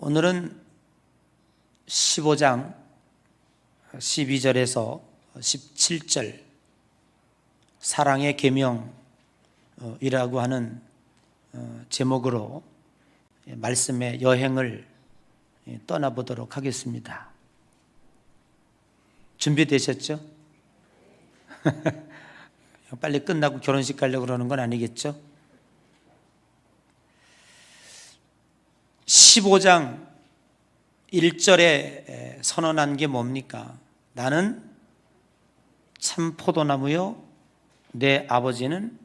오늘은 15장 12절에서 17절 사랑의 계명이라고 하는 제목으로 말씀의 여행을 떠나보도록 하겠습니다. 준비되셨죠? 빨리 끝나고 결혼식 가려고 그러는 건 아니겠죠? 15장 1절에 선언한 게 뭡니까? 나는 참 포도나무요 내 아버지는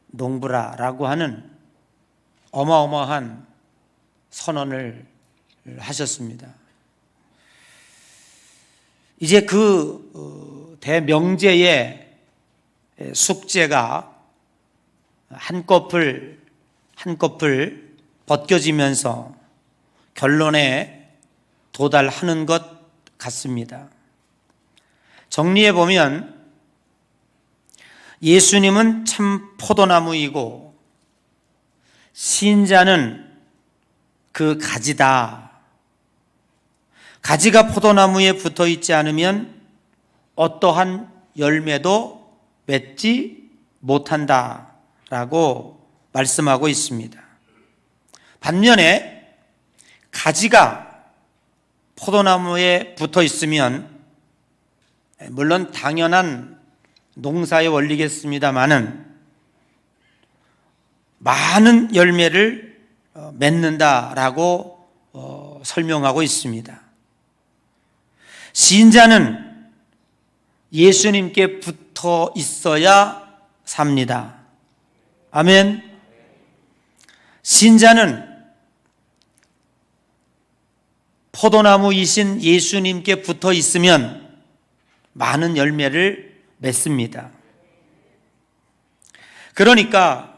농부라 라고 하는 어마어마한 선언을 하셨습니다. 이제 그 대명제의 숙제가 한꺼풀 벗겨지면서 결론에 도달하는 것 같습니다. 정리해 보면 예수님은 참 포도나무이고 신자는 그 가지다. 가지가 포도나무에 붙어 있지 않으면 어떠한 열매도 맺지 못한다라고 말씀하고 있습니다. 반면에 가지가 포도나무에 붙어 있으면 물론 당연한 농사의 원리겠습니다마는 많은 열매를 맺는다라고 설명하고 있습니다. 신자는 예수님께 붙어 있어야 삽니다. 아멘. 신자는 포도나무이신 예수님께 붙어 있으면 많은 열매를 맺습니다. 그러니까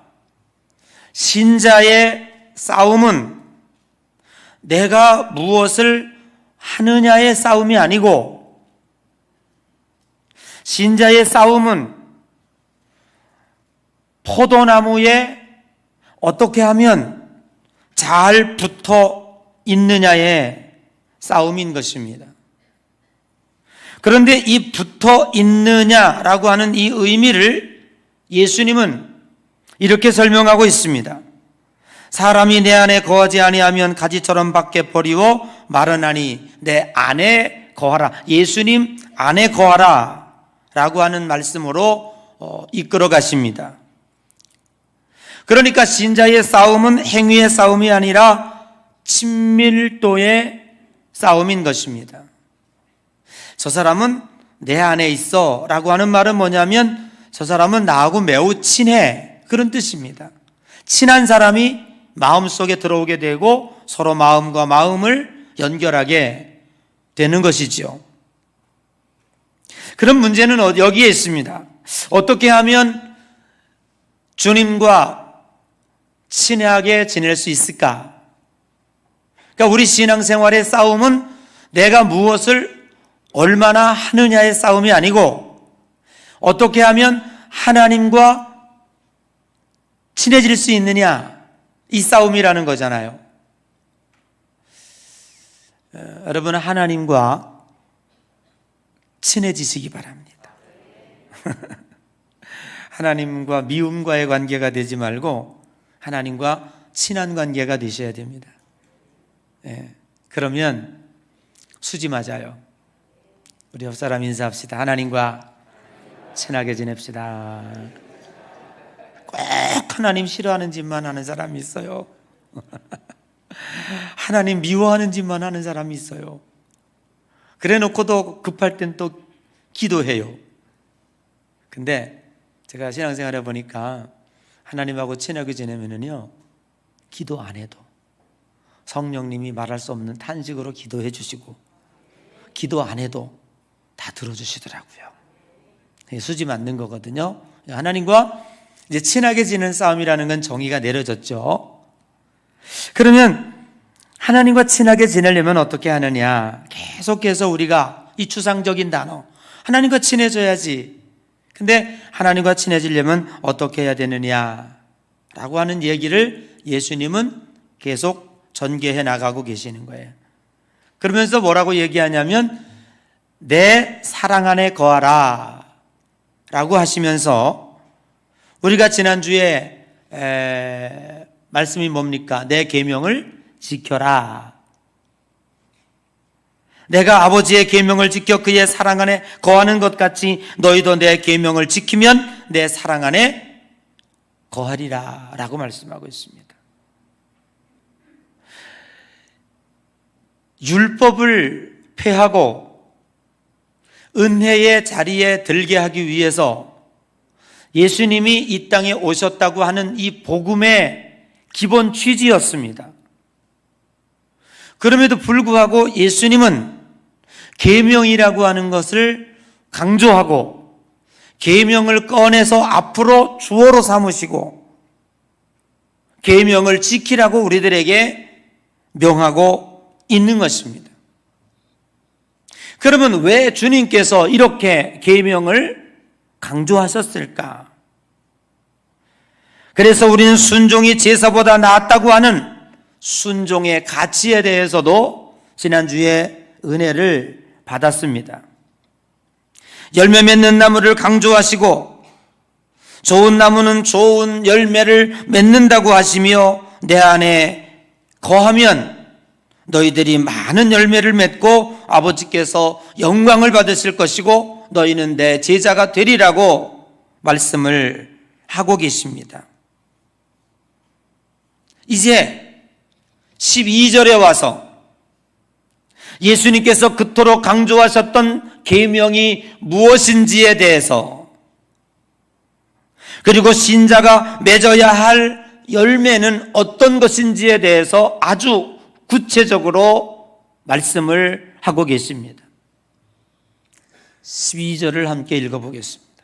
신자의 싸움은 내가 무엇을 하느냐의 싸움이 아니고 신자의 싸움은 포도나무에 어떻게 하면 잘 붙어 있느냐의 싸움인 것입니다. 그런데 이 붙어 있느냐라고 하는 이 의미를 예수님은 이렇게 설명하고 있습니다. 사람이 내 안에 거하지 아니하면 가지처럼 밖에 버리고 마르나니 내 안에 거하라. 예수님 안에 거하라 라고 하는 말씀으로 이끌어 가십니다. 그러니까 신자의 싸움은 행위의 싸움이 아니라 친밀도의 싸움인 것입니다. 저 사람은 내 안에 있어 라고 하는 말은 뭐냐면 저 사람은 나하고 매우 친해 그런 뜻입니다. 친한 사람이 마음속에 들어오게 되고 서로 마음과 마음을 연결하게 되는 것이죠. 그런 문제는 여기에 있습니다. 어떻게 하면 주님과 친하게 지낼 수 있을까? 그러니까 우리 신앙생활의 싸움은 내가 무엇을 얼마나 하느냐의 싸움이 아니고 어떻게 하면 하나님과 친해질 수 있느냐 이 싸움이라는 거잖아요. 여러분 하나님과 친해지시기 바랍니다. 하나님과 미움과의 관계가 되지 말고 하나님과 친한 관계가 되셔야 됩니다. 그러면 수지 맞아요. 우리 옆 사람 인사합시다. 하나님과 친하게 지냅시다. 꼭 하나님 싫어하는 짓만 하는 사람이 있어요. 하나님 미워하는 짓만 하는 사람이 있어요. 그래 놓고도 급할 땐 또 기도해요. 근데 제가 신앙생활 해보니까 하나님하고 친하게 지내면은요 기도 안 해도 성령님이 말할 수 없는 탄식으로 기도해 주시고 기도 안 해도 다 들어주시더라고요. 수지 맞는 거거든요. 하나님과 이제 친하게 지내는 싸움이라는 건 정의가 내려졌죠. 그러면 하나님과 친하게 지내려면 어떻게 하느냐? 계속해서 우리가 이 추상적인 단어 하나님과 친해져야지. 근데 하나님과 친해지려면 어떻게 해야 되느냐라고 하는 얘기를 예수님은 계속 전개해 나가고 계시는 거예요. 그러면서 뭐라고 얘기하냐면 내 사랑 안에 거하라 라고 하시면서 우리가 지난주에 말씀이 뭡니까? 내 계명을 지켜라. 내가 아버지의 계명을 지켜 그의 사랑 안에 거하는 것 같이 너희도 내 계명을 지키면 내 사랑 안에 거하리라 라고 말씀하고 있습니다. 율법을 폐하고 은혜의 자리에 들게 하기 위해서 예수님이 이 땅에 오셨다고 하는 이 복음의 기본 취지였습니다. 그럼에도 불구하고 예수님은 계명이라고 하는 것을 강조하고 계명을 꺼내서 앞으로 주어로 삼으시고 계명을 지키라고 우리들에게 명하고 있는 것입니다. 그러면 왜 주님께서 이렇게 계명을 강조하셨을까? 그래서 우리는 순종이 제사보다 낫다고 하는 순종의 가치에 대해서도 지난주에 은혜를 받았습니다. 열매 맺는 나무를 강조하시고 좋은 나무는 좋은 열매를 맺는다고 하시며 내 안에 거하면 너희들이 많은 열매를 맺고 아버지께서 영광을 받으실 것이고 너희는 내 제자가 되리라고 말씀을 하고 계십니다. 이제 12절에 와서 예수님께서 그토록 강조하셨던 계명이 무엇인지에 대해서 그리고 신자가 맺어야 할 열매는 어떤 것인지에 대해서 아주 구체적으로 말씀을 하고 계십니다. 12절을 함께 읽어보겠습니다.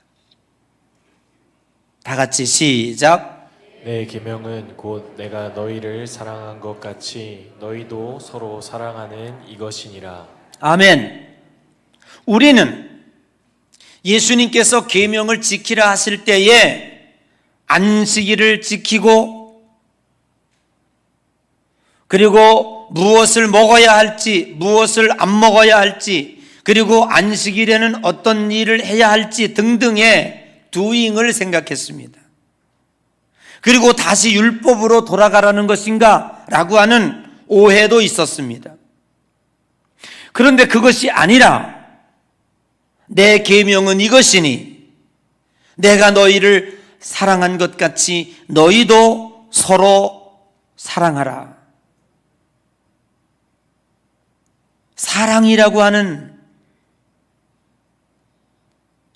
다 같이 시작. 내 계명은 곧 내가 너희를 사랑한 것 같이 너희도 서로 사랑하는 이것이니라. 아멘. 우리는 예수님께서 계명을 지키라 하실 때에 안식일을 지키고 그리고 무엇을 먹어야 할지 무엇을 안 먹어야 할지 그리고 안식일에는 어떤 일을 해야 할지 등등의 doing을 생각했습니다. 그리고 다시 율법으로 돌아가라는 것인가 라고 하는 오해도 있었습니다. 그런데 그것이 아니라 내 계명은 이것이니 내가 너희를 사랑한 것 같이 너희도 서로 사랑하라. 사랑이라고 하는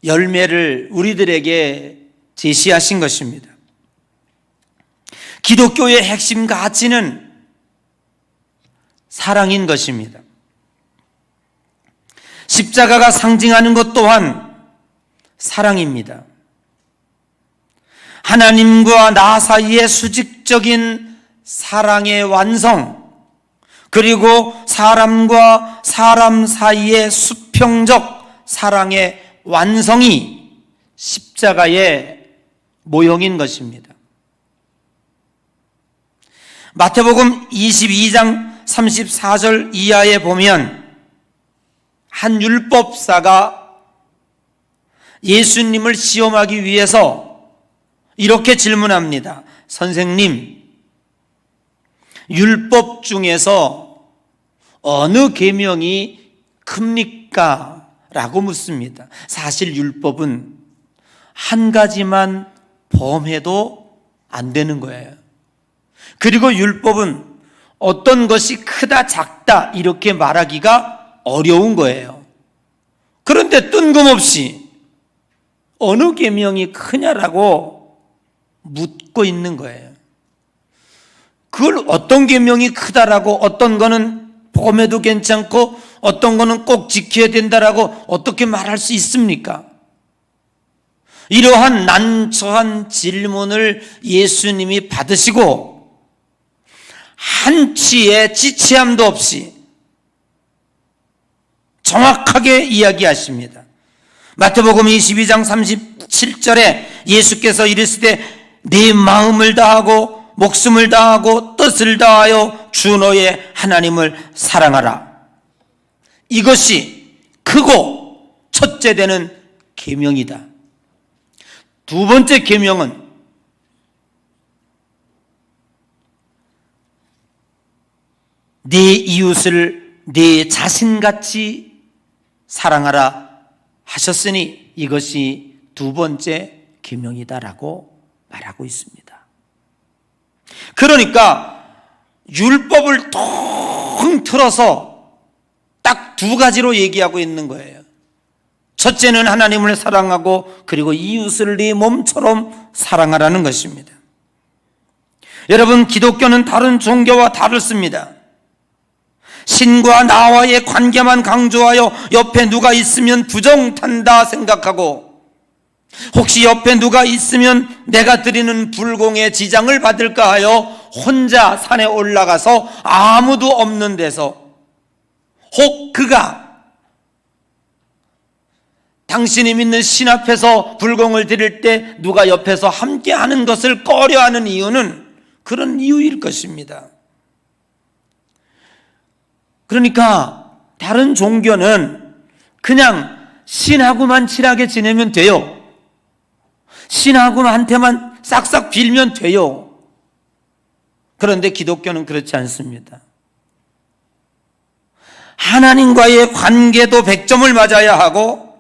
열매를 우리들에게 제시하신 것입니다. 기독교의 핵심 가치는 사랑인 것입니다. 십자가가 상징하는 것 또한 사랑입니다. 하나님과 나 사이의 수직적인 사랑의 완성, 그리고 사람과 사람 사이의 수평적 사랑의 완성이 십자가의 모형인 것입니다. 마태복음 22장 34절 이하에 보면 한 율법사가 예수님을 시험하기 위해서 이렇게 질문합니다. 선생님, 율법 중에서 어느 계명이 큽니까? 라고 묻습니다. 사실 율법은 한 가지만 범해도 안 되는 거예요. 그리고 율법은 어떤 것이 크다 작다 이렇게 말하기가 어려운 거예요. 그런데 뜬금없이 어느 계명이 크냐라고 묻고 있는 거예요. 그걸 어떤 계명이 크다라고 어떤 거는 범해도 괜찮고 어떤 거는 꼭 지켜야 된다라고 어떻게 말할 수 있습니까? 이러한 난처한 질문을 예수님이 받으시고 한치의 지체함도 없이 정확하게 이야기하십니다. 마태복음 22장 37절에 예수께서 이르시되 네 마음을 다하고 목숨을 다하고 뜻을 다하여 주 너의 하나님을 사랑하라. 이것이 크고 첫째 되는 계명이다. 두 번째 계명은 네 이웃을 네 자신같이 사랑하라 하셨으니 이것이 두 번째 계명이다라고 말하고 있습니다. 그러니까 율법을 통 틀어서 딱 두 가지로 얘기하고 있는 거예요. 첫째는 하나님을 사랑하고 그리고 이웃을 네 몸처럼 사랑하라는 것입니다. 여러분, 기독교는 다른 종교와 다릅니다. 신과 나와의 관계만 강조하여 옆에 누가 있으면 부정탄다 생각하고 혹시 옆에 누가 있으면 내가 드리는 불공의 지장을 받을까 하여 혼자 산에 올라가서 아무도 없는 데서 혹 그가 당신이 믿는 신 앞에서 불공을 드릴 때 누가 옆에서 함께하는 것을 꺼려하는 이유는 그런 이유일 것입니다. 그러니까 다른 종교는 그냥 신하고만 친하게 지내면 돼요. 신하고한테만 싹싹 빌면 돼요. 그런데 기독교는 그렇지 않습니다. 하나님과의 관계도 100점을 맞아야 하고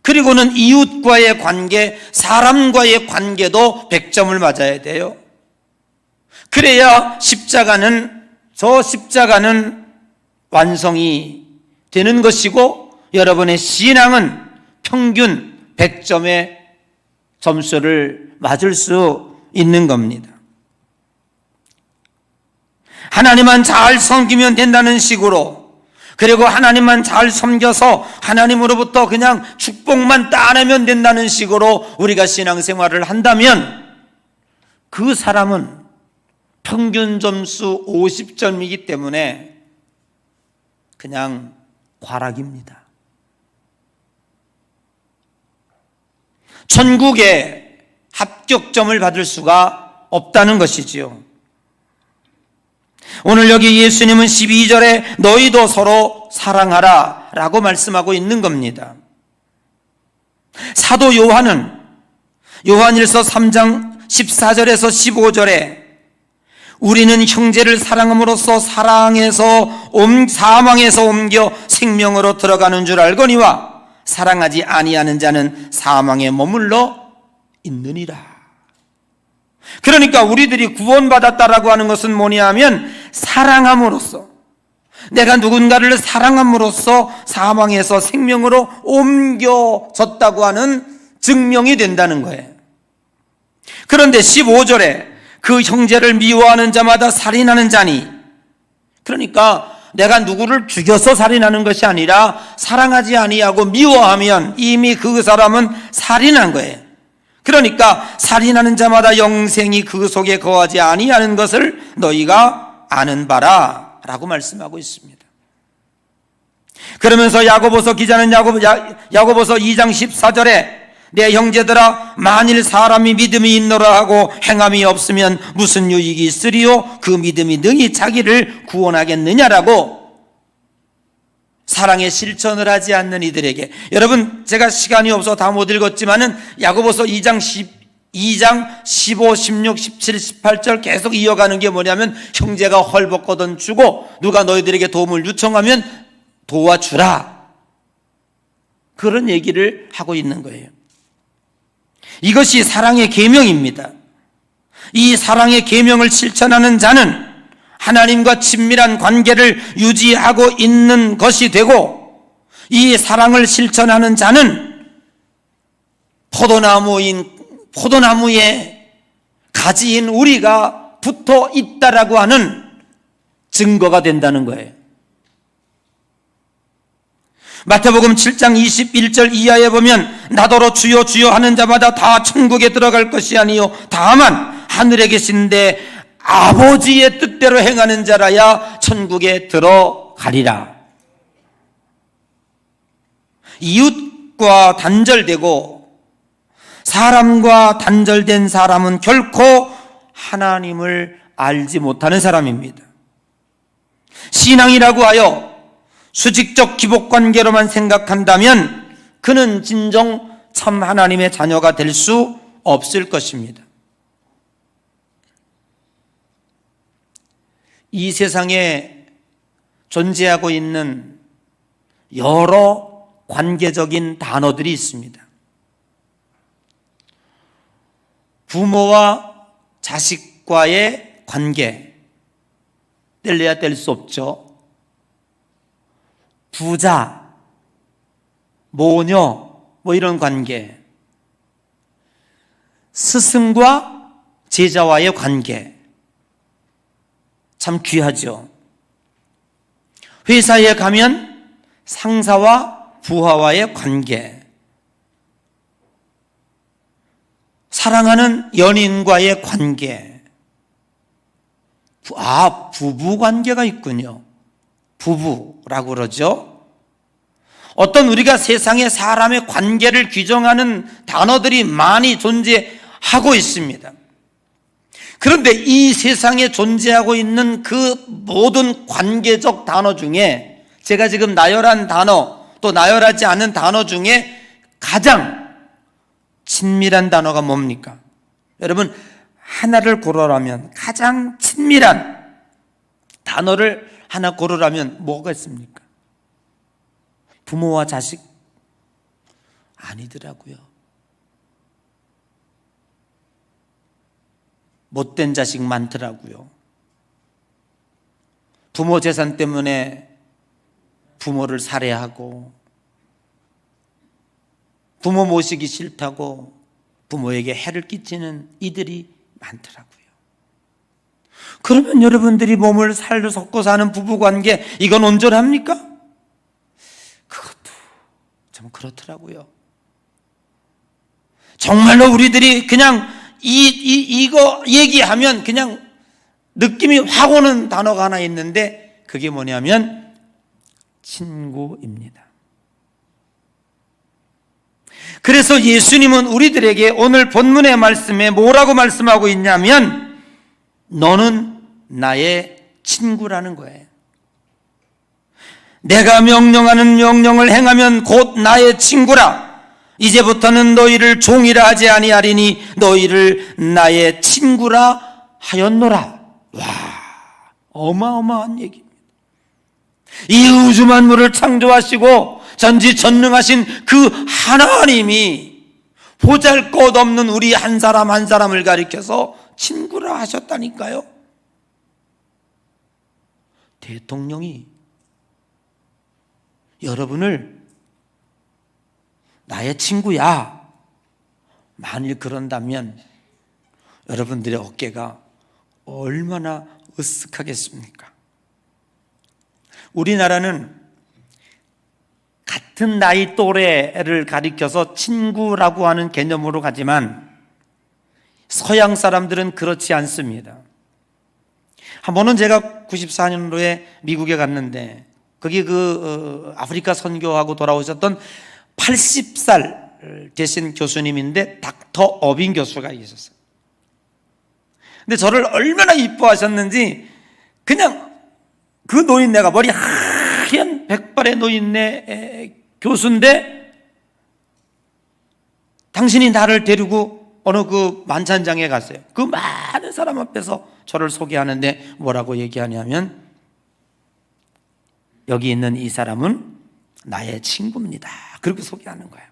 그리고는 이웃과의 관계, 사람과의 관계도 100점을 맞아야 돼요. 그래야 저 십자가는 완성이 되는 것이고 여러분의 신앙은 평균 100점의 점수를 맞을 수 있는 겁니다. 하나님만 잘 섬기면 된다는 식으로 그리고 하나님만 잘 섬겨서 하나님으로부터 그냥 축복만 따내면 된다는 식으로 우리가 신앙생활을 한다면 그 사람은 평균 점수 50점이기 때문에 그냥 과락입니다. 천국에 합격점을 받을 수가 없다는 것이지요. 오늘 여기 예수님은 12절에 너희도 서로 사랑하라 라고 말씀하고 있는 겁니다. 사도 요한은 요한일서 3장 14절에서 15절에 우리는 형제를 사랑함으로써 사망에서 옮겨 생명으로 들어가는 줄 알거니와 사랑하지 아니하는 자는 사망에 머물러 있느니라. 그러니까 우리들이 구원받았다라고 하는 것은 뭐냐 하면 사랑함으로써 내가 누군가를 사랑함으로써 사망에서 생명으로 옮겨졌다고 하는 증명이 된다는 거예요. 그런데 15절에 그 형제를 미워하는 자마다 살인하는 자니, 그러니까 내가 누구를 죽여서 살인하는 것이 아니라 사랑하지 아니하고 미워하면 이미 그 사람은 살인한 거예요. 그러니까 살인하는 자마다 영생이 그 속에 거하지 아니하는 것을 너희가 아는 바라 라고 말씀하고 있습니다. 그러면서 야고보서 기자는 야고보서 2장 14절에 내 형제들아 만일 사람이 믿음이 있노라 하고 행함이 없으면 무슨 유익이 있으리요 그 믿음이 능히 자기를 구원하겠느냐라고 사랑의 실천을 하지 않는 이들에게, 여러분 제가 시간이 없어 다 못 읽었지만은 야고보서 2장 15, 16, 17, 18절 계속 이어가는 게 뭐냐면 형제가 헐벗거든 주고 누가 너희들에게 도움을 요청하면 도와주라, 그런 얘기를 하고 있는 거예요. 이것이 사랑의 계명입니다. 이 사랑의 계명을 실천하는 자는 하나님과 친밀한 관계를 유지하고 있는 것이 되고, 이 사랑을 실천하는 자는 포도나무에 가지인 우리가 붙어 있다라고 하는 증거가 된다는 거예요. 마태복음 7장 21절 이하에 보면 나더러 주여 주여 하는 자마다 다 천국에 들어갈 것이 아니요 다만 하늘에 계신데 아버지의 뜻대로 행하는 자라야 천국에 들어가리라. 이웃과 단절되고 사람과 단절된 사람은 결코 하나님을 알지 못하는 사람입니다. 신앙이라고 하여 수직적 기복관계로만 생각한다면 그는 진정 참 하나님의 자녀가 될 수 없을 것입니다. 이 세상에 존재하고 있는 여러 관계적인 단어들이 있습니다. 부모와 자식과의 관계, 뗄래야 뗄 수 없죠. 부자, 모녀, 이런 관계, 스승과 제자와의 관계, 참 귀하죠. 회사에 가면 상사와 부하와의 관계, 사랑하는 연인과의 관계, 부부 관계가 있군요. 부부라고 그러죠. 어떤 우리가 세상의 사람의 관계를 규정하는 단어들이 많이 존재하고 있습니다. 그런데 이 세상에 존재하고 있는 그 모든 관계적 단어 중에 제가 지금 나열한 단어, 또 나열하지 않은 단어 중에 가장 친밀한 단어가 뭡니까? 여러분, 하나를 고르라면, 가장 친밀한 단어를 하나 고르라면 뭐가 있습니까? 부모와 자식? 아니더라고요. 못된 자식 많더라고요. 부모 재산 때문에 부모를 살해하고, 부모 모시기 싫다고 부모에게 해를 끼치는 이들이 많더라고요. 그러면 여러분들이 몸을 살로 섞고 사는 부부관계, 이건 온전합니까? 그것도 좀 그렇더라고요. 정말로 우리들이 그냥 이거 얘기하면 그냥 느낌이 확 오는 단어가 하나 있는데, 그게 뭐냐면 친구입니다. 그래서 예수님은 우리들에게 오늘 본문의 말씀에 뭐라고 말씀하고 있냐면, 너는 나의 친구라는 거예요. 내가 명령하는 명령을 행하면 곧 나의 친구라. 이제부터는 너희를 종이라 하지 아니하리니 너희를 나의 친구라 하였노라. 와, 어마어마한 얘기입니다. 이 우주 만물을 창조하시고 전지전능하신 그 하나님이 보잘것없는 우리 한 사람 한 사람을 가리켜서 친구라 하셨다니까요. 대통령이 여러분을 나의 친구야, 만일 그런다면 여러분들의 어깨가 얼마나 으쓱하겠습니까? 우리나라는 같은 나이 또래를 가리켜서 친구라고 하는 개념으로 가지만 서양 사람들은 그렇지 않습니다. 한 번은 제가 94년도에 미국에 갔는데, 거기 아프리카 선교하고 돌아오셨던 80살 되신 교수님인데 닥터 어빈 교수가 있었어요. 근데 저를 얼마나 이뻐하셨는지, 그냥 그 노인네가, 머리 하얀 백발의 노인네 교수인데, 당신이 나를 데리고 어느 그 만찬장에 갔어요. 그 많은 사람 앞에서 저를 소개하는데 뭐라고 얘기하냐면, 여기 있는 이 사람은 나의 친구입니다. 그렇게 소개하는 거예요.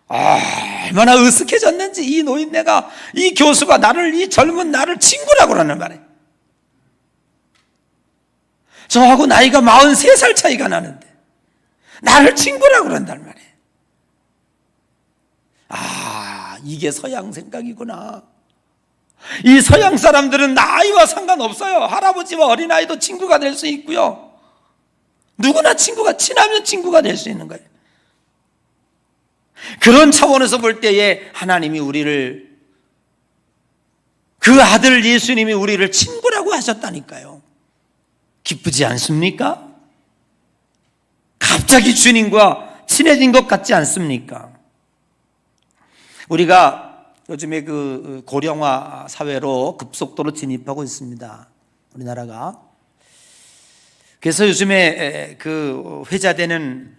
얼마나 으쓱해졌는지, 이 노인네가, 이 교수가 이 젊은 나를 친구라고 하는 말이에요. 저하고 나이가 43살 차이가 나는데 나를 친구라고 그런단 말이에요. 이게 서양 생각이구나. 이 서양 사람들은 나이와 상관없어요. 할아버지와 어린아이도 친구가 될 수 있고요. 누구나 친하면 친구가 될 수 있는 거예요. 그런 차원에서 볼 때에 하나님이 우리를, 그 아들 예수님이 우리를 친구라고 하셨다니까요. 기쁘지 않습니까? 갑자기 주님과 친해진 것 같지 않습니까? 우리가 요즘에 그 고령화 사회로 급속도로 진입하고 있습니다. 우리나라가. 그래서 요즘에 그 회자되는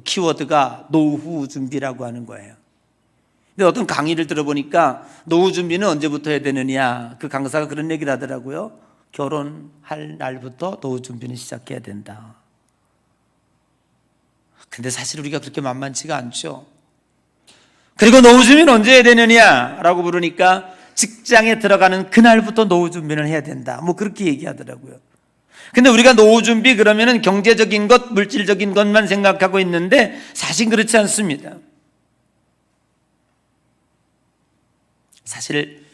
키워드가 노후 준비라고 하는 거예요. 근데 어떤 강의를 들어보니까 노후 준비는 언제부터 해야 되느냐, 그 강사가 그런 얘기를 하더라고요. 결혼할 날부터 노후 준비는 시작해야 된다. 근데 사실 우리가 그렇게 만만치가 않죠. 그리고 노후 준비는 언제 해야 되느냐라고 물으니까 직장에 들어가는 그날부터 노후 준비는 해야 된다. 뭐 그렇게 얘기하더라고요. 근데 우리가 노후 준비 그러면은 경제적인 것, 물질적인 것만 생각하고 있는데 사실 그렇지 않습니다. 사실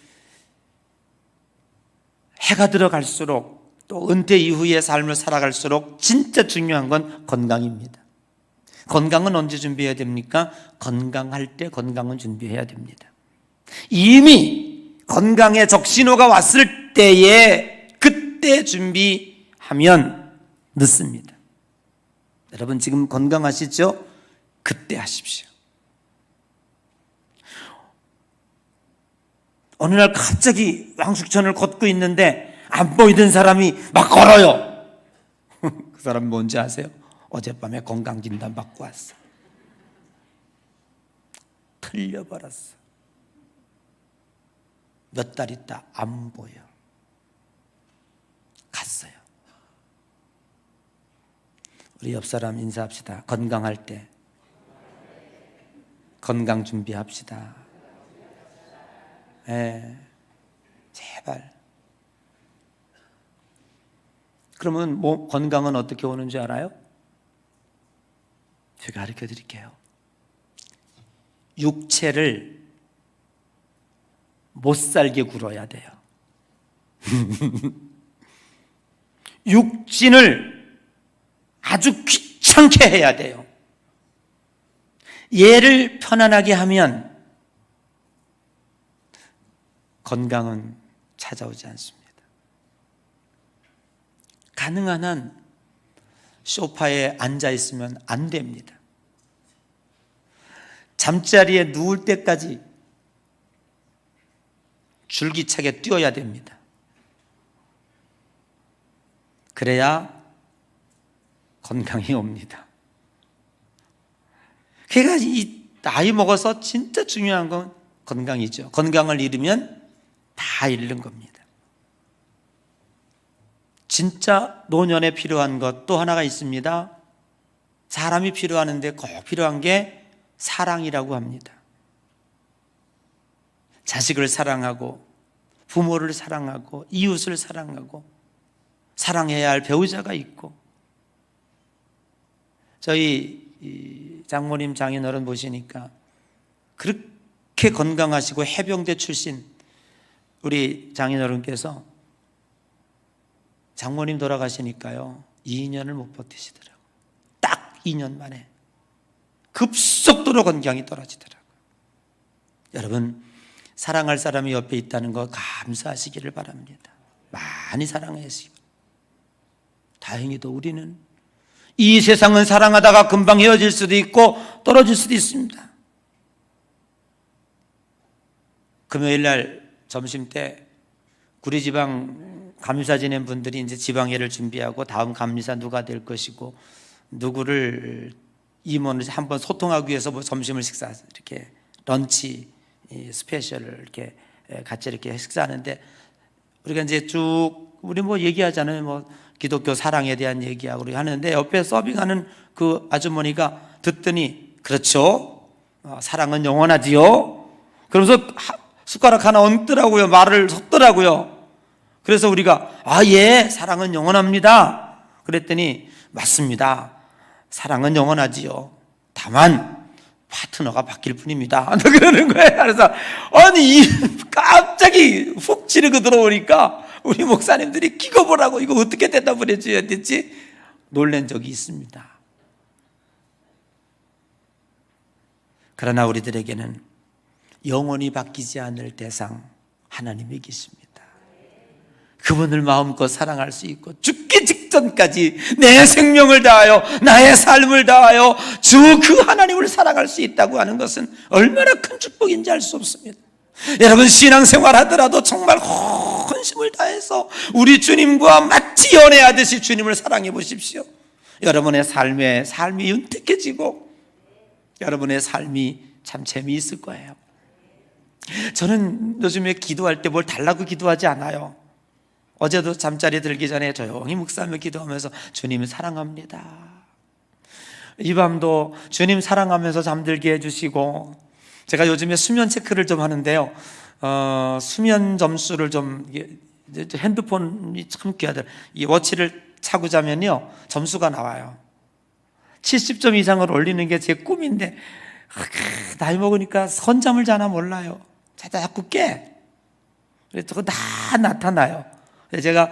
해가 들어갈수록 또 은퇴 이후의 삶을 살아갈수록 진짜 중요한 건 건강입니다. 건강은 언제 준비해야 됩니까? 건강할 때 건강은 준비해야 됩니다. 이미 건강의 적신호가 왔을 때에 그때 준비하면 늦습니다. 여러분 지금 건강하시죠? 그때 하십시오. 어느 날 갑자기 왕숙천을 걷고 있는데 안 보이던 사람이 막 걸어요. 그 사람 뭔지 아세요? 어젯밤에 건강진단 받고 왔어. 틀려버렸어. 몇 달 있다 안 보여. 갔어요. 우리 옆 사람 인사합시다. 건강할 때 건강 준비합시다. 제발. 그러면 건강은 어떻게 오는 줄 알아요? 제가 가르쳐 드릴게요. 육체를 못 살게 굴어야 돼요. 육신을 아주 귀찮게 해야 돼요. 얘를 편안하게 하면 건강은 찾아오지 않습니다. 가능한 한 소파에 앉아 있으면 안 됩니다. 잠자리에 누울 때까지 줄기차게 뛰어야 됩니다. 그래야 건강이 옵니다. 그러니까 이 나이 먹어서 진짜 중요한 건 건강이죠. 건강을 잃으면 다 잃는 겁니다. 진짜 노년에 필요한 것 또 하나가 있습니다. 사람이 필요하는데 꼭 필요한 게 사랑이라고 합니다. 자식을 사랑하고 부모를 사랑하고 이웃을 사랑하고 사랑해야 할 배우자가 있고, 저희 장모님 장인어른 보시니까 그렇게 건강하시고 해병대 출신 우리 장인어른께서 장모님 돌아가시니까요 2년을 못 버티시더라고요. 딱 2년 만에 급속도로 건강이 떨어지더라고요. 여러분 사랑할 사람이 옆에 있다는 거 감사하시기를 바랍니다. 많이 사랑하시고. 다행히도 우리는 이 세상은 사랑하다가 금방 헤어질 수도 있고 떨어질 수도 있습니다. 금요일 날 점심 때 구리지방 감리사 지낸 분들이 이제 지방회를 준비하고 다음 감리사 누가 될 것이고 누구를 임원을 한번 소통하기 위해서 뭐 점심을 식사 이렇게 런치 스페셜을 이렇게 같이 이렇게 식사하는데 우리가 이제 쭉 우리 뭐 얘기하잖아요. 뭐 기독교 사랑에 대한 얘기하고 우리 하는데 옆에 서빙하는 그 아주머니가 듣더니 그렇죠. 사랑은 영원하지요. 그러면서 숟가락 하나 얹더라고요. 말을 섰더라고요. 그래서 우리가 예, 사랑은 영원합니다. 그랬더니 맞습니다. 사랑은 영원하지요. 다만 파트너가 바뀔 뿐입니다. 그러는 거예요. 그래서 아니 갑자기 훅 지르고 들어오니까 우리 목사님들이 기겁을 하고 이거 어떻게 대답을 해줘야 될지 놀란 적이 있습니다. 그러나 우리들에게는 영원히 바뀌지 않을 대상 하나님이 계십니다. 그분을 마음껏 사랑할 수 있고 죽기 직전까지 내 생명을 다하여 나의 삶을 다하여 주 그 하나님을 사랑할 수 있다고 하는 것은 얼마나 큰 축복인지 알 수 없습니다. 여러분, 신앙생활 하더라도 정말 헌심을 다해서 우리 주님과 마치 연애하듯이 주님을 사랑해 보십시오. 여러분의 삶이 윤택해지고 여러분의 삶이 참 재미있을 거예요. 저는 요즘에 기도할 때 뭘 달라고 기도하지 않아요. 어제도 잠자리 들기 전에 조용히 묵상하며 기도하면서 주님 사랑합니다. 이 밤도 주님 사랑하면서 잠들게 해주시고, 제가 요즘에 수면 체크를 좀 하는데요. 수면 점수를 좀, 핸드폰이 참 귀하더라고요. 이 워치를 차고 자면요, 점수가 나와요. 70점 이상을 올리는 게 제 꿈인데, 나이 먹으니까 선잠을 자나 몰라요. 자꾸 깨. 그래서 그거 다 나타나요. 제가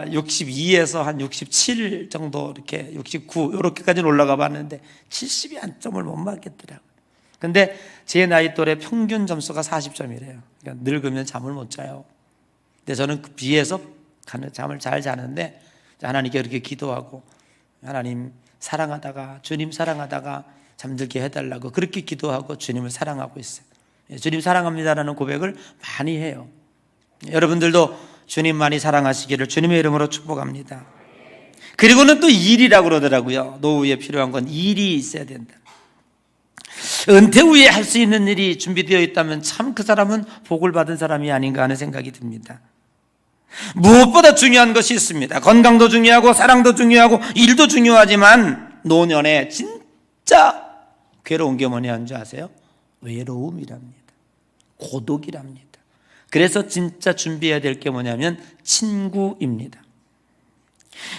62에서 한 67 정도, 이렇게 69 이렇게까지는 올라가 봤는데 70이 한 점을 못 맞겠더라고요. 근데 제 나이 또래 평균 점수가 40점이래요. 그러니까 늙으면 잠을 못 자요. 근데 저는 그 비해서 잠을 잘 자는데, 하나님께 그렇게 기도하고, 하나님 사랑하다가, 주님 사랑하다가 잠들게 해달라고 그렇게 기도하고 주님을 사랑하고 있어요. 주님 사랑합니다라는 고백을 많이 해요. 여러분들도 주님 많이 사랑하시기를 주님의 이름으로 축복합니다. 그리고는 또 일이라고 그러더라고요. 노후에 필요한 건 일이 있어야 된다. 은퇴 후에 할 수 있는 일이 준비되어 있다면 참 그 사람은 복을 받은 사람이 아닌가 하는 생각이 듭니다. 무엇보다 중요한 것이 있습니다. 건강도 중요하고 사랑도 중요하고 일도 중요하지만 노년에 진짜 괴로운 게 뭐냐는 줄 아세요? 외로움이랍니다. 고독이랍니다. 그래서 진짜 준비해야 될 게 뭐냐면 친구입니다.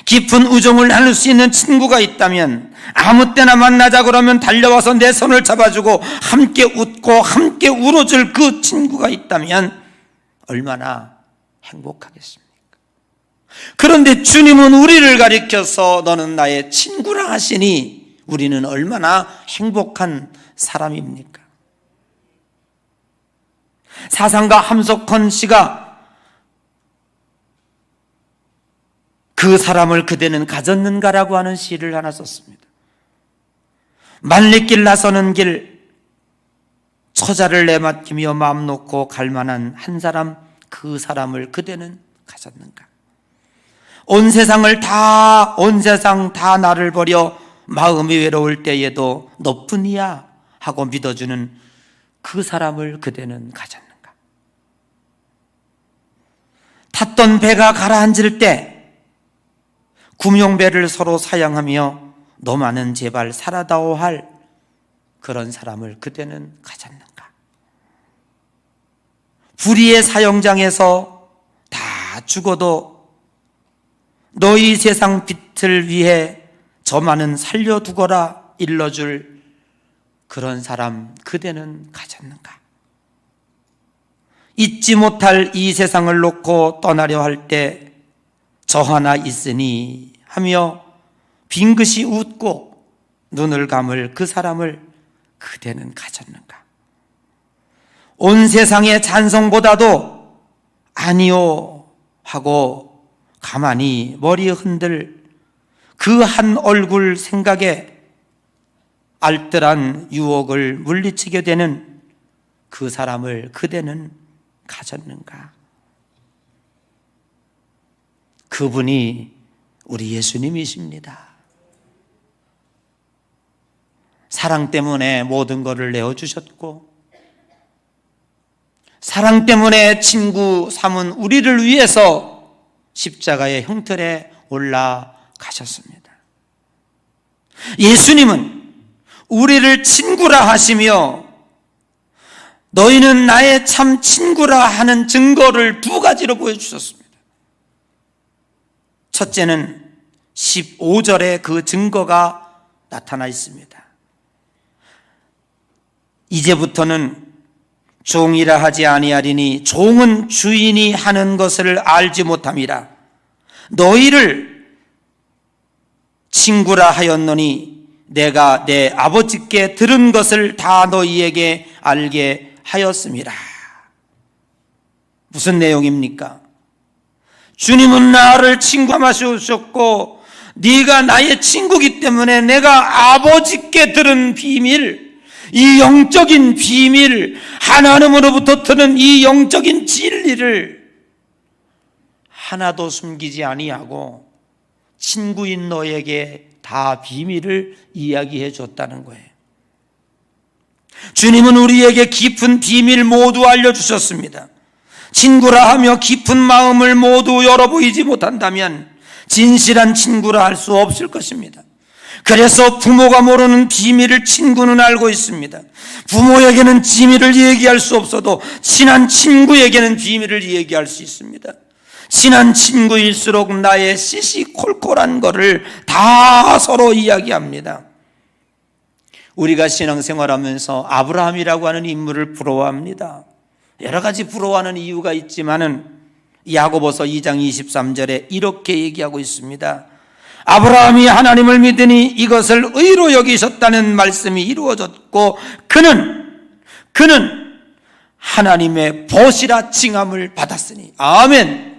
깊은 우정을 나눌 수 있는 친구가 있다면, 아무 때나 만나자 그러면 달려와서 내 손을 잡아주고 함께 웃고 함께 울어줄 그 친구가 있다면 얼마나 행복하겠습니까? 그런데 주님은 우리를 가리켜서 너는 나의 친구라 하시니 우리는 얼마나 행복한 사람입니까? 사상가 함석헌 씨가 그 사람을 그대는 가졌는가라고 하는 시를 하나 썼습니다. 만리길 나서는 길, 처자를 내맡기며 마음 놓고 갈 만한 한 사람, 그 사람을 그대는 가졌는가? 온 세상 다 나를 버려 마음이 외로울 때에도 너뿐이야 하고 믿어주는 그 사람을 그대는 가졌는가? 탔던 배가 가라앉을 때 구명배를 서로 사양하며 너만은 제발 살아다오 할 그런 사람을 그대는 가졌는가? 불의의 사형장에서 다 죽어도 너희 세상 빛을 위해 저만은 살려두거라 일러줄 그런 사람 그대는 가졌는가? 잊지 못할 이 세상을 놓고 떠나려 할 때 저 하나 있으니 하며 빙긋이 웃고 눈을 감을 그 사람을 그대는 가졌는가? 온 세상의 찬성보다도 아니요 하고 가만히 머리 흔들 그 한 얼굴 생각에 알뜰한 유혹을 물리치게 되는 그 사람을 그대는 가졌는가? 그분이 우리 예수님이십니다. 사랑 때문에 모든 것을 내어주셨고, 사랑 때문에 친구 삼은 우리를 위해서 십자가의 형틀에 올라가셨습니다. 예수님은 우리를 친구라 하시며 너희는 나의 참 친구라 하는 증거를 두 가지로 보여주셨습니다. 첫째는 15절에 그 증거가 나타나 있습니다. 이제부터는 종이라 하지 아니하리니 종은 주인이 하는 것을 알지 못함이라. 너희를 친구라 하였노니 내가 내 아버지께 들은 것을 다 너희에게 알게 하였음이라. 무슨 내용입니까? 주님은 나를 친구라 마시셨고 네가 나의 친구이기 때문에 내가 아버지께 들은 비밀, 이 영적인 비밀, 하나님으로부터 드는 이 영적인 진리를 하나도 숨기지 아니하고 친구인 너에게 다 비밀을 이야기해 줬다는 거예요. 주님은 우리에게 깊은 비밀 모두 알려주셨습니다. 친구라 하며 깊은 마음을 모두 열어보이지 못한다면 진실한 친구라 할 수 없을 것입니다. 그래서 부모가 모르는 비밀을 친구는 알고 있습니다. 부모에게는 비밀을 얘기할 수 없어도 친한 친구에게는 비밀을 얘기할 수 있습니다. 친한 친구일수록 나의 시시콜콜한 거를 다 서로 이야기합니다. 우리가 신앙생활하면서 아브라함이라고 하는 인물을 부러워합니다. 여러 가지 부러워하는 이유가 있지만은 야고보서 2장 23절에 이렇게 얘기하고 있습니다. 아브라함이 하나님을 믿으니 이것을 의로 여기셨다는 말씀이 이루어졌고 그는 하나님의 벗이라 칭함을 받았으니. 아멘.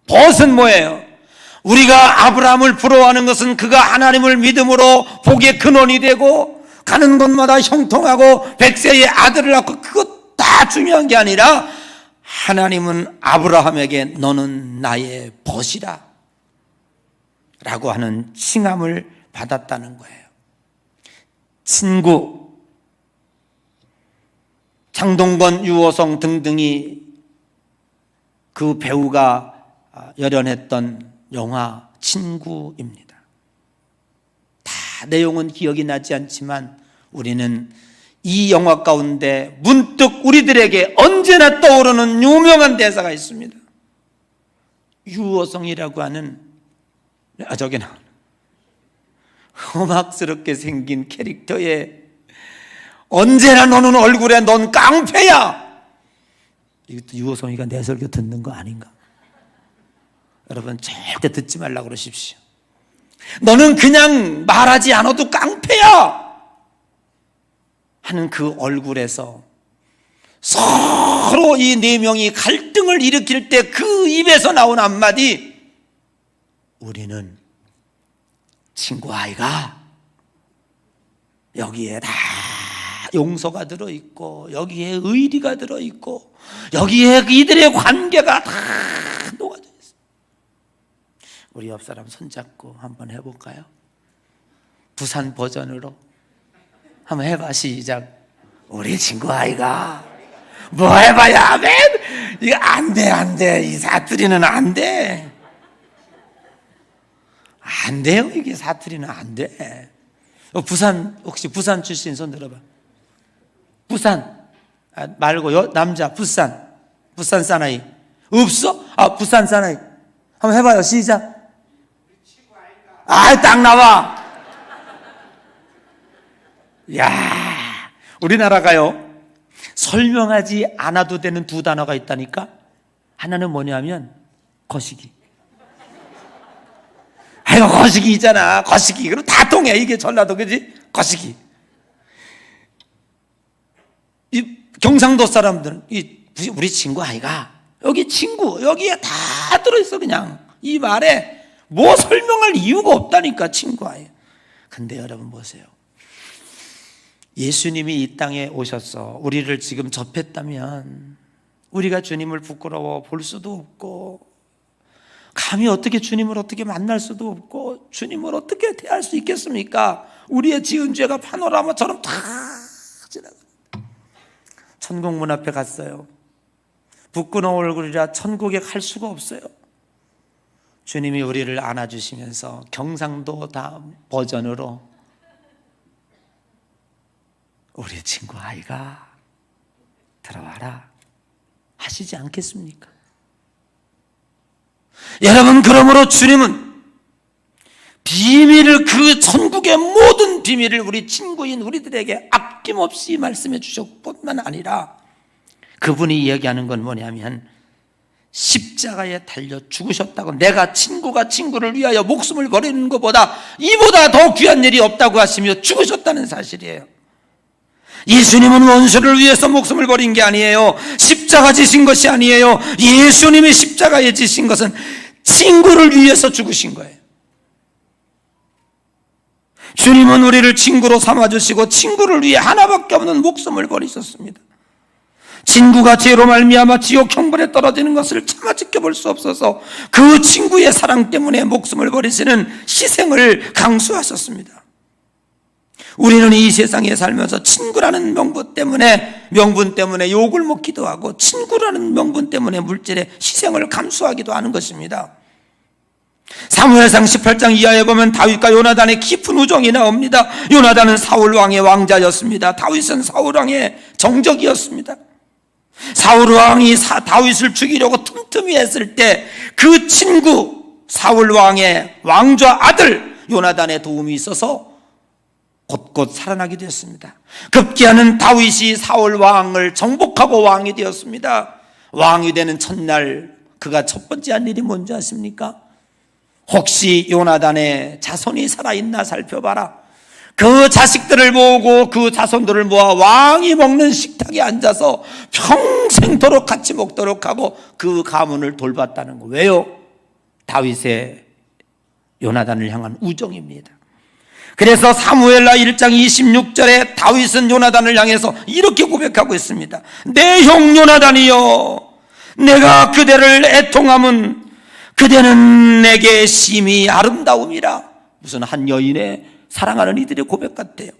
벗은 뭐예요? 우리가 아브라함을 부러워하는 것은 그가 하나님을 믿음으로 복의 근원이 되고 가는 곳마다 형통하고 100세의 아들을 낳고 그것 다 중요한 게 아니라 하나님은 아브라함에게 너는 나의 벗이라 라고 하는 칭함을 받았다는 거예요. 친구, 장동건, 유호성 등등이 그 배우가 열연했던 영화 친구입니다. 다 내용은 기억이 나지 않지만 우리는 이 영화 가운데 문득 우리들에게 언제나 떠오르는 유명한 대사가 있습니다. 유호성이라고 하는 저기 나오는 험악스럽게 생긴 캐릭터에 언제나 너는 얼굴에 넌 깡패야. 이것도 유호성이가 내 설교 듣는 거 아닌가? 여러분 절대 듣지 말라고 그러십시오. 너는 그냥 말하지 않아도 깡패야 하는 그 얼굴에서 서로 이 네 명이 갈등을 일으킬 때 그 입에서 나온 한마디, 우리는 친구 아이가 여기에 다 용서가 들어있고 여기에 의리가 들어있고 여기에 이들의 관계가 다 녹아져 있어요. 우리 옆 사람 손잡고 한번 해볼까요? 부산 버전으로 한번 해봐. 시작. 우리 친구 아이가 뭐 해봐야 아멘. 이거 안돼 이 사투리는 안돼 안 돼요. 이게 사투리는 안 돼. 부산, 혹시 부산 출신 손 들어봐. 부산 말고 남자 부산 사나이 없어? 부산 사나이 한번 해봐요. 시작. 딱 나와. 야, 우리나라가요 설명하지 않아도 되는 두 단어가 있다니까. 하나는 뭐냐면 거시기. 아이고 거시기 있잖아. 거시기. 그럼 다 통해. 이게 전라도 그지? 거시기. 이 경상도 사람들은 우리 친구 아이가 여기 친구 여기에 다 들어있어. 그냥 이 말에 뭐 설명할 이유가 없다니까. 친구 아이. 근데 여러분 보세요. 예수님이 이 땅에 오셔서 우리를 지금 접했다면 우리가 주님을 부끄러워 볼 수도 없고 감히 어떻게 주님을 어떻게 만날 수도 없고 주님을 어떻게 대할 수 있겠습니까? 우리의 지은 죄가 파노라마처럼 다 지나갑니다. 천국 문 앞에 갔어요. 부끄러운 얼굴이라 천국에 갈 수가 없어요. 주님이 우리를 안아주시면서 경상도 다 버전으로 우리 친구 아이가 들어와라 하시지 않겠습니까? 여러분, 그러므로 주님은 비밀을, 그 천국의 모든 비밀을 우리 친구인 우리들에게 아낌없이 말씀해 주셨을 뿐만 아니라 그분이 이야기하는 건 뭐냐면 십자가에 달려 죽으셨다고. 내가 친구가 친구를 위하여 목숨을 버리는 것보다 이보다 더 귀한 일이 없다고 하시며 죽으셨다는 사실이에요. 예수님은 원수를 위해서 목숨을 버린 게 아니에요. 십자가 지신 것이 아니에요. 예수님이 십자가에 지신 것은 친구를 위해서 죽으신 거예요. 주님은 우리를 친구로 삼아주시고 친구를 위해 하나밖에 없는 목숨을 버리셨습니다. 친구가 죄로 말미암아 지옥 형벌에 떨어지는 것을 차마 지켜볼 수 없어서 그 친구의 사랑 때문에 목숨을 버리시는 희생을 강수하셨습니다. 우리는 이 세상에 살면서 친구라는 명분 때문에 욕을 먹기도 하고 친구라는 명분 때문에 물질의 희생을 감수하기도 하는 것입니다. 사무엘상 18장 이하에 보면 다윗과 요나단의 깊은 우정이 나옵니다. 요나단은 사울 왕의 왕자였습니다. 다윗은 사울 왕의 정적이었습니다. 사울 왕이 다윗을 죽이려고 틈틈이 했을 때 그 친구 사울 왕의 왕좌 아들 요나단의 도움이 있어서 곧곧 살아나게 되었습니다. 급기야는 다윗이 사울 왕을 정복하고 왕이 되었습니다. 왕이 되는 첫날 그가 첫 번째 한 일이 뭔지 아십니까? 혹시 요나단의 자손이 살아있나 살펴봐라. 그 자식들을 모으고 그 자손들을 모아 왕이 먹는 식탁에 앉아서 평생도록 같이 먹도록 하고 그 가문을 돌봤다는 거. 왜요? 다윗의 요나단을 향한 우정입니다. 그래서 사무엘라 1장 26절에 다윗은 요나단을 향해서 이렇게 고백하고 있습니다. 내 형 요나단이여, 내가 그대를 애통함은 그대는 내게 심히 아름다움이라. 무슨 한 여인의 사랑하는 이들의 고백 같아요.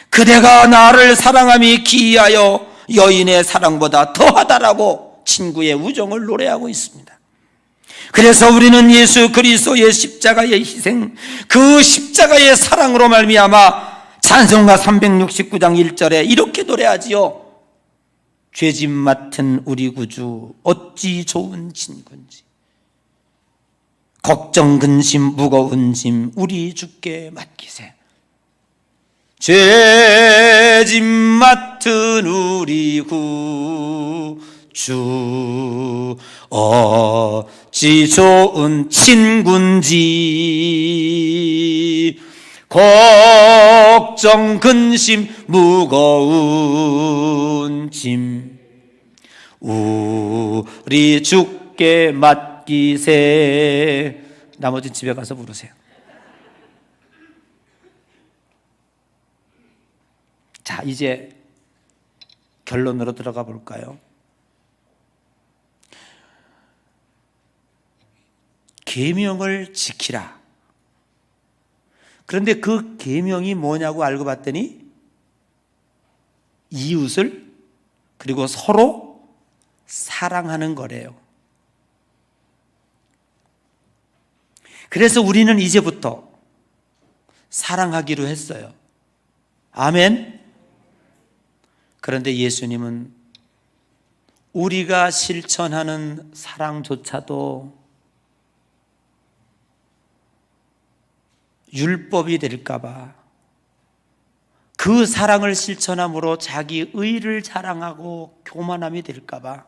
그대가 나를 사랑함이 기이하여 여인의 사랑보다 더하다라고 친구의 우정을 노래하고 있습니다. 그래서 우리는 예수 그리스도의 십자가의 희생, 그 십자가의 사랑으로 말미암아 찬송가 369장 1절에 이렇게 노래하지요. 죄짐 맡은 우리 구주 어찌 좋은 친구인지, 걱정 근심 무거운 짐 우리 주께 맡기세. 죄짐 맡은 우리 구주 어찌 좋은 친구인지, 걱정 근심 무거운 짐 우리 주께 맡기세. 나머지 집에 가서 부르세요. 자, 이제 결론으로 들어가 볼까요? 계명을 지키라. 그런데 그 계명이 뭐냐고 알고 봤더니 이웃을 그리고 서로 사랑하는 거래요. 그래서 우리는 이제부터 사랑하기로 했어요. 아멘. 그런데 예수님은 우리가 실천하는 사랑조차도 율법이 될까봐, 그 사랑을 실천함으로 자기 의를 자랑하고 교만함이 될까봐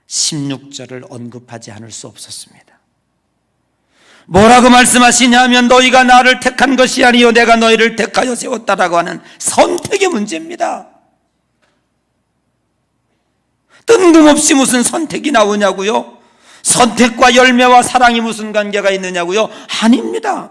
16절을 언급하지 않을 수 없었습니다. 뭐라고 말씀하시냐면 너희가 나를 택한 것이 아니요 내가 너희를 택하여 세웠다라고 하는 선택의 문제입니다. 뜬금없이 무슨 선택이 나오냐고요? 선택과 열매와 사랑이 무슨 관계가 있느냐고요? 아닙니다.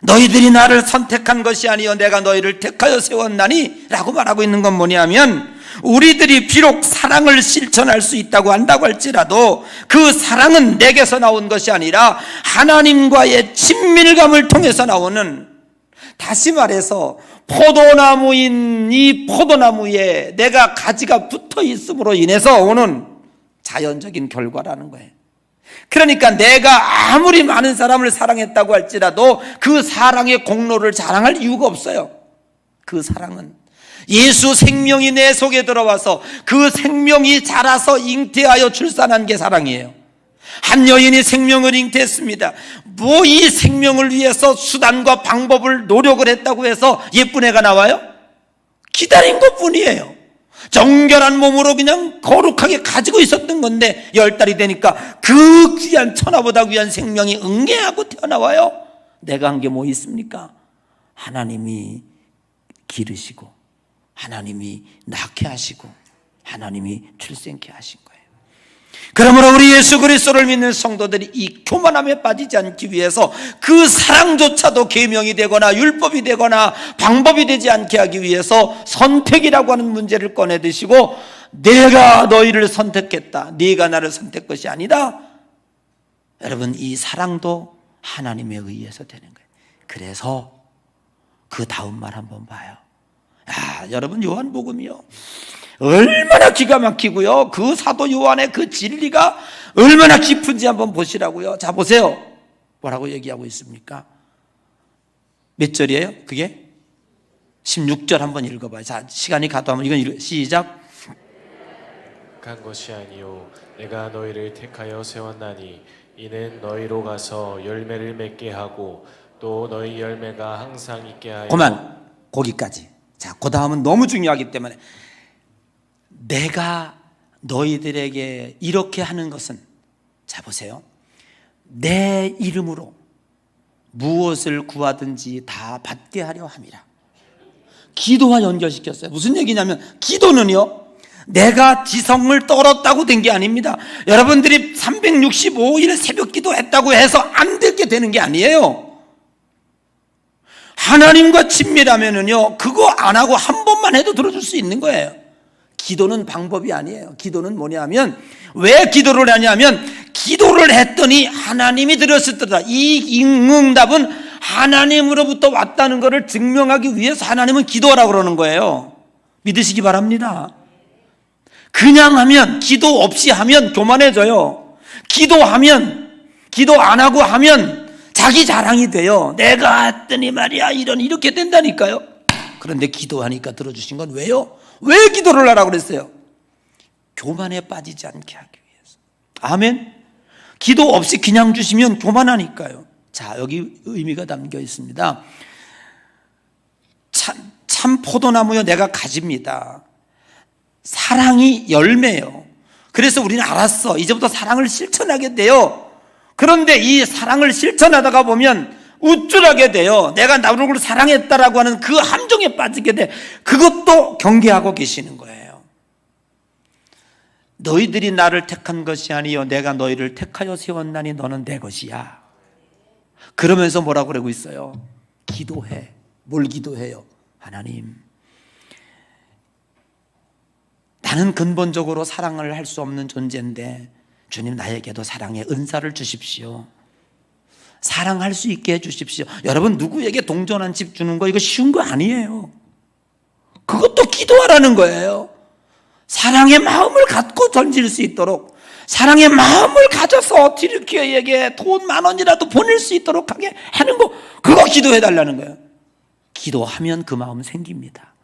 너희들이 나를 선택한 것이 아니요 내가 너희를 택하여 세웠나니 라고 말하고 있는 건 뭐냐면, 우리들이 비록 사랑을 실천할 수 있다고 한다고 할지라도 그 사랑은 내게서 나온 것이 아니라 하나님과의 친밀감을 통해서 나오는, 다시 말해서 포도나무인 이 포도나무에 내가 가지가 붙어 있음으로 인해서 오는 자연적인 결과라는 거예요. 그러니까 내가 아무리 많은 사람을 사랑했다고 할지라도 그 사랑의 공로를 자랑할 이유가 없어요. 그 사랑은 예수 생명이 내 속에 들어와서 그 생명이 자라서 잉태하여 출산한 게 사랑이에요. 한 여인이 생명을 잉태했습니다. 뭐 이 생명을 위해서 수단과 방법을 노력을 했다고 해서 예쁜 애가 나와요? 기다린 것뿐이에요. 정결한 몸으로 그냥 거룩하게 가지고 있었던 건데 10달이 되니까 그 귀한 천하보다 귀한 생명이 응애하고 태어나와요. 내가 한 게 뭐 있습니까? 하나님이 기르시고 하나님이 낳게 하시고 하나님이 출생케 하신 거예요. 그러므로 우리 예수 그리스도를 믿는 성도들이 이 교만함에 빠지지 않기 위해서 그 사랑조차도 계명이 되거나 율법이 되거나 방법이 되지 않게 하기 위해서 선택이라고 하는 문제를 꺼내드시고, 내가 너희를 선택했다, 네가 나를 선택한 것이 아니다. 여러분, 이 사랑도 하나님에 의해서 되는 거예요. 그래서 그 다음 말 한번 봐요. 여러분, 요한복음이요, 얼마나 기가 막히고요, 그 사도 요한의 그 진리가 얼마나 깊은지 한번 보시라고요. 자, 보세요. 뭐라고 얘기하고 있습니까? 몇 절이에요? 그게 16절 한번 읽어봐요. 자, 시간이 가도 한번 이건 시작. 한 것이 아니요 내가 너희를 택하여 세웠나니 이는 너희로 가서 열매를 맺게 하고 또 너희 열매가 항상 있게 하여. 그만, 거기까지. 자, 그 다음은 너무 중요하기 때문에, 내가 너희들에게 이렇게 하는 것은, 자 보세요, 내 이름으로 무엇을 구하든지 다 받게 하려 함이라. 기도와 연결시켰어요. 무슨 얘기냐면, 기도는요, 내가 지성을 떨었다고 된 게 아닙니다. 여러분들이 365일 새벽 기도했다고 해서 안 되게 되는 게 아니에요. 하나님과 친밀하면은요, 그거 안 하고 한 번만 해도 들어줄 수 있는 거예요. 기도는 방법이 아니에요. 기도는 뭐냐면, 왜 기도를 하냐면, 기도를 했더니 하나님이 들었을 때다. 이 응답은 하나님으로부터 왔다는 것을 증명하기 위해서 하나님은 기도하라고 그러는 거예요. 믿으시기 바랍니다. 그냥 하면, 기도 없이 하면 교만해져요. 기도하면, 기도 안 하고 하면 자기 자랑이 돼요. 내가 했더니 말이야, 이렇게 된다니까요. 그런데 기도하니까 들어주신 건 왜요? 왜 기도를 하라고 그랬어요? 교만에 빠지지 않게 하기 위해서. 아멘. 기도 없이 그냥 주시면 교만하니까요. 자, 여기 의미가 담겨 있습니다. 참 포도나무요, 내가 가집니다. 사랑이 열매예요. 그래서 우리는 알았어, 이제부터 사랑을 실천하게 돼요. 그런데 이 사랑을 실천하다가 보면 우쭐하게 돼요. 내가 나를 사랑했다라고 하는 그 함정에 빠지게 돼. 그것도 경계하고 계시는 거예요. 너희들이 나를 택한 것이 아니요 내가 너희를 택하여 세웠나니 너는 내 것이야. 그러면서 뭐라고 그러고 있어요? 기도해. 뭘 기도해요? 하나님, 나는 근본적으로 사랑을 할 수 없는 존재인데 주님, 나에게도 사랑의 은사를 주십시오. 사랑할 수 있게 해주십시오. 여러분, 누구에게 동전한 집 주는 거 이거 쉬운 거 아니에요. 그것도 기도하라는 거예요. 사랑의 마음을 갖고 던질 수 있도록, 사랑의 마음을 가져서 디르키어에게 돈 10,000원이라도 보낼 수 있도록 하게 하는 거, 그거 기도해달라는 거예요. 기도하면 그 마음 생깁니다.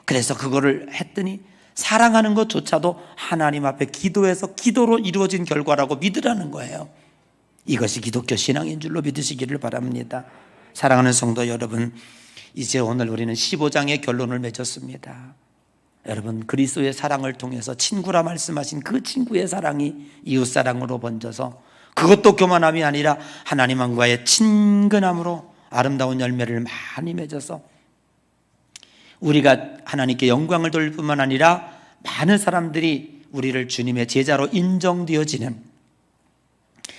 그래서 그거를 했더니 사랑하는 것조차도 하나님 앞에 기도해서 기도로 이루어진 결과라고 믿으라는 거예요. 이것이 기독교 신앙인 줄로 믿으시기를 바랍니다. 사랑하는 성도 여러분, 이제 오늘 우리는 15장의 결론을 맺었습니다. 여러분, 그리스도의 사랑을 통해서 친구라 말씀하신 그 친구의 사랑이 이웃사랑으로 번져서, 그것도 교만함이 아니라 하나님과의 친근함으로 아름다운 열매를 많이 맺어서 우리가 하나님께 영광을 돌릴 뿐만 아니라 많은 사람들이 우리를 주님의 제자로 인정되어지는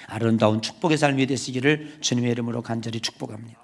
아름다운 축복의 삶이 되시기를 주님의 이름으로 간절히 축복합니다.